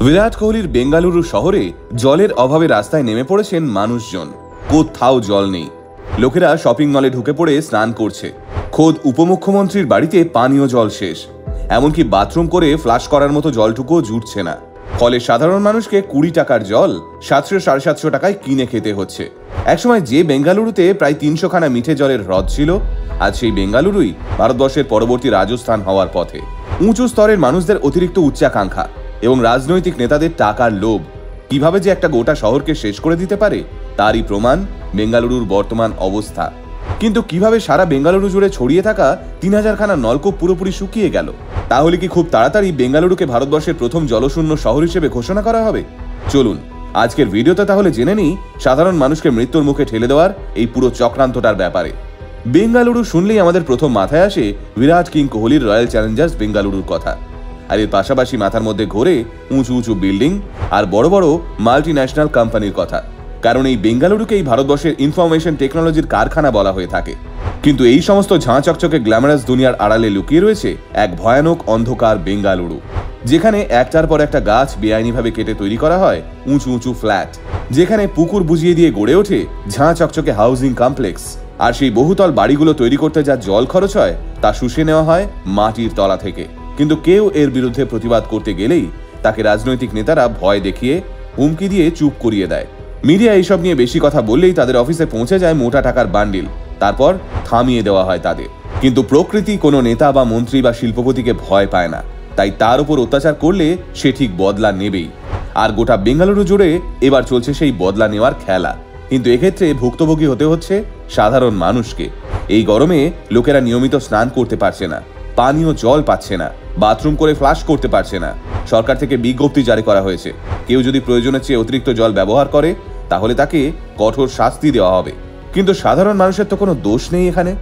বিরাট কোহলির বেঙ্গালুরু শহরে জলের অভাবে রাস্তায় নেমে পড়েছেন মানুষজন। কোথাও জল নেই। লোকেরা শপিং মলে ঢুকে পড়ে স্নান করছে। খোদ উপমুখ্যমন্ত্রীর বাড়িতে পানীয় জল শেষ। এমনকি বাথরুম করে ফ্লাশ করার মতো জলটুকুও জুটছে না। ফলে সাধারণ মানুষকে 20 টাকার জল 700-750 টাকায় কিনে খেতে হচ্ছে। একসময় যে বেঙ্গালুরুতে প্রায় 300 খানা মিঠে জলের হ্রদ ছিল, আজ সেই বেঙ্গালুরুই ভারতবর্ষের পরবর্তী রাজস্থান হওয়ার পথে। উঁচু স্তরের মানুষদের অতিরিক্ত উচ্চাকাঙ্ক্ষা এবং রাজনৈতিক নেতাদের টাকার লোভ কিভাবে যে একটা গোটা শহরকে শেষ করে দিতে পারে তারই প্রমাণ বেঙ্গালুরুর বর্তমান অবস্থা। কিন্তু কিভাবে সারা বেঙ্গালুরু জুড়ে ছড়িয়ে থাকা 3000 খানা নলকূপ পুরোপুরি শুকিয়ে গেল? তাহলে কি খুব তাড়াতাড়ি বেঙ্গালুরুকে ভারতবর্ষের প্রথম জলশূন্য শহর হিসেবে ঘোষণা করা হবে? চলুন আজকের ভিডিওতে তাহলে জেনে নিই সাধারণ মানুষকে মৃত্যুর মুখে ঠেলে দেওয়ার এই পুরো চক্রান্তটার ব্যাপারে। বেঙ্গালুরু শুনলেই আমাদের প্রথম মাথায় আসে বিরাট কিং কোহলির রয়্যাল চ্যালেঞ্জার্স বেঙ্গালুরুর কথা। আর এর পাশাপাশি মাথার মধ্যে ঘোরে উঁচু উঁচু বিল্ডিং আর বড় বড় মাল্টি ন্যাশনাল কোম্পানির কথা। কারণ এই বেঙ্গালুরুকেই ভারতবর্ষের ইনফরমেশন টেকনোলজির কারখানা বলা হয়ে থাকে। কিন্তু এই সমস্ত ঝাঁ চকচকে গ্ল্যামারাস দুনিয়ার আড়ালে লুকিয়ে রয়েছে এক ভয়ানক অন্ধকার বেঙ্গালুরু, যেখানে একটার পর একটা গাছ বেআইনিভাবে কেটে তৈরি করা হয় উঁচু উঁচু ফ্ল্যাট, যেখানে পুকুর বুঝিয়ে দিয়ে গড়ে ওঠে ঝাঁ চকচকে হাউজিং কমপ্লেক্স। আর সেই বহুতল বাড়িগুলো তৈরি করতে যা জল খরচ হয় তা শুষে নেওয়া হয় মাটির তলা থেকে। কিন্তু কেউ এর বিরুদ্ধে প্রতিবাদ করতে গেলেই তাকে রাজনৈতিক নেতারা ভয় দেখিয়ে হুমকি দিয়ে চুপ করিয়ে দেয়। মিডিয়া এইসব নিয়ে বেশি কথা বললেই তাদের অফিসে পৌঁছে যায় মোটা টাকার বান্ডিল, তারপর থামিয়ে দেওয়া হয় তাদের। কিন্তু প্রকৃতি কোনো নেতা বা মন্ত্রী বা শিল্পপতিকে ভয় পায় না, তাই তার উপর অত্যাচার করলে সে ঠিক বদলা নেবেই। আর গোটা বেঙ্গালুরু জুড়ে এবার চলছে সেই বদলা নেওয়ার খেলা। কিন্তু এক্ষেত্রে ভুক্তভোগী হতে হচ্ছে সাধারণ মানুষকে। এই গরমে লোকেরা নিয়মিত স্নান করতে পারছে না, পানীয় জল পাচ্ছে না, বাথরুম করে ফ্লাশ করতে পারছে না। সরকার থেকে বিজ্ঞপ্তি জারি করা হয়েছে, কেউ যদি প্রয়োজনের চেয়ে অতিরিক্ত জল ব্যবহার করে তাহলে তাকে কঠোর শাস্তি দেওয়া হবে। কিন্তু সাধারণ মানুষের তো কোনো দোষ নেই এখানে।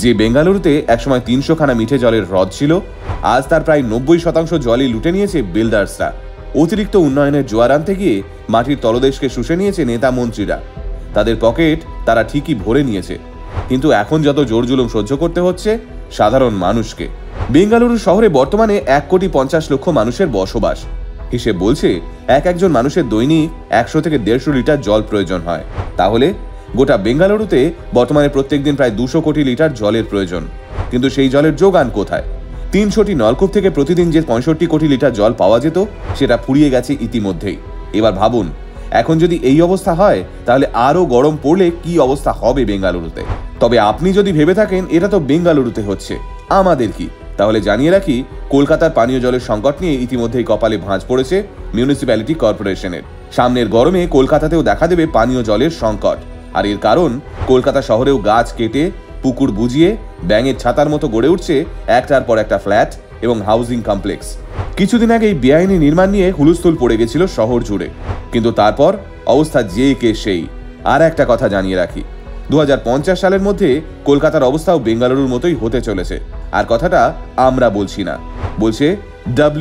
যে বেঙ্গালুরুতে একসময় 300 খানা মিঠে জলের হ্রদ ছিল, আজ তার প্রায় 90% জলই লুটে নিয়েছে বিল্ডার্সরা। অতিরিক্ত উন্নয়নের জোয়ার আনতে গিয়ে মাটির তলদেশকে শুষে নিয়েছে নেতা মন্ত্রীরা। তাদের পকেট তারা ঠিকই ভরে নিয়েছে, কিন্তু এখন যত জোর জুলুম সহ্য করতে হচ্ছে সাধারণ মানুষকে। বেঙ্গালুরু শহরে বর্তমানে 1,50,00,000 মানুষের বসবাস। হিসেব বলছে একজন মানুষের দৈনিক 100 থেকে 150 লিটার জল প্রয়োজন হয়। তাহলে গোটা বেঙ্গালুরুতে বর্তমানে প্রত্যেকদিন প্রায় 200 কোটি লিটার জলের প্রয়োজন। কিন্তু সেই জলের যোগান কোথায়? 300টি নলকূপ থেকে প্রতিদিন যে 65 কোটি লিটার জল পাওয়া যেত সেটা ফুরিয়ে গেছে ইতিমধ্যেই। এবার ভাবুন, এখন যদি এই অবস্থা হয় তাহলে আরো গরম পড়লে কি অবস্থা হবে বেঙ্গালুরুতে। তবে আপনি যদি ভেবে থাকেন এটা তো বেঙ্গালুরুতে হচ্ছে, আমাদের কি, তাহলে জানিয়ে রাখি কলকাতার পানীয় জলের সংকট নিয়ে ইতিমধ্যেই কপালে ভাঁজ পড়েছে মিউনিসিপ্যালিটি কর্পোরেশনের। সামনের গরমে কলকাতাতেও দেখা দেবে পানীয় জলের সংকট। আর এর কারণ কলকাতা শহরেও গাছ কেটে পুকুর বুঝিয়ে ব্যাঙের ছাতার মতো গড়ে উঠছে একটার পর একটা ফ্ল্যাট এবং হাউজিং কমপ্লেক্স। কিছুদিন আগে এই বেআইনি নির্মাণ নিয়ে হুলস্থুল পড়ে গেছিল শহর জুড়ে, কিন্তু তারপর অবস্থা যে কে সেই। আর একটা কথা জানিয়ে রাখি, 2050 সালের মধ্যে কলকাতার অবস্থাও বেঙ্গালুরুর মতোই হতে চলেছে। আর কথাটা আমরা বলছি না, বলছে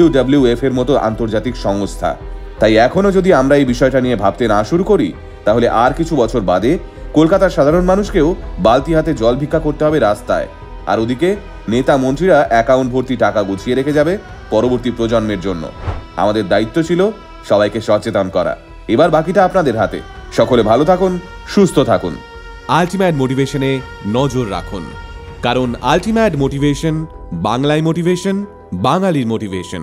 WWF এর মতো আন্তর্জাতিক সংস্থা। তাই এখনো যদি আমরা এই বিষয়টা নিয়ে ভাবতে না শুরু করি তাহলে আর কিছু বছর বাদে কলকাতার সাধারণ মানুষকেও বালতি হাতে জল ভিক্ষা করতে হবে রাস্তায়। আর ওদিকে নেতা মন্ত্রীরা অ্যাকাউন্ট ভর্তি টাকা গুছিয়ে রেখে যাবে পরবর্তী প্রজন্মের জন্য। আমাদের দায়িত্ব ছিল সবাইকে সচেতন করা, এবার বাকিটা আপনাদের হাতে। সকলে ভালো থাকুন, সুস্থ থাকুন। আলটিমেট মোটিভেশনে নজর রাখুন, কারণ আলটিমেট মোটিভেশন বাংলায় মোটিভেশন, বাঙালির মোটিভেশন।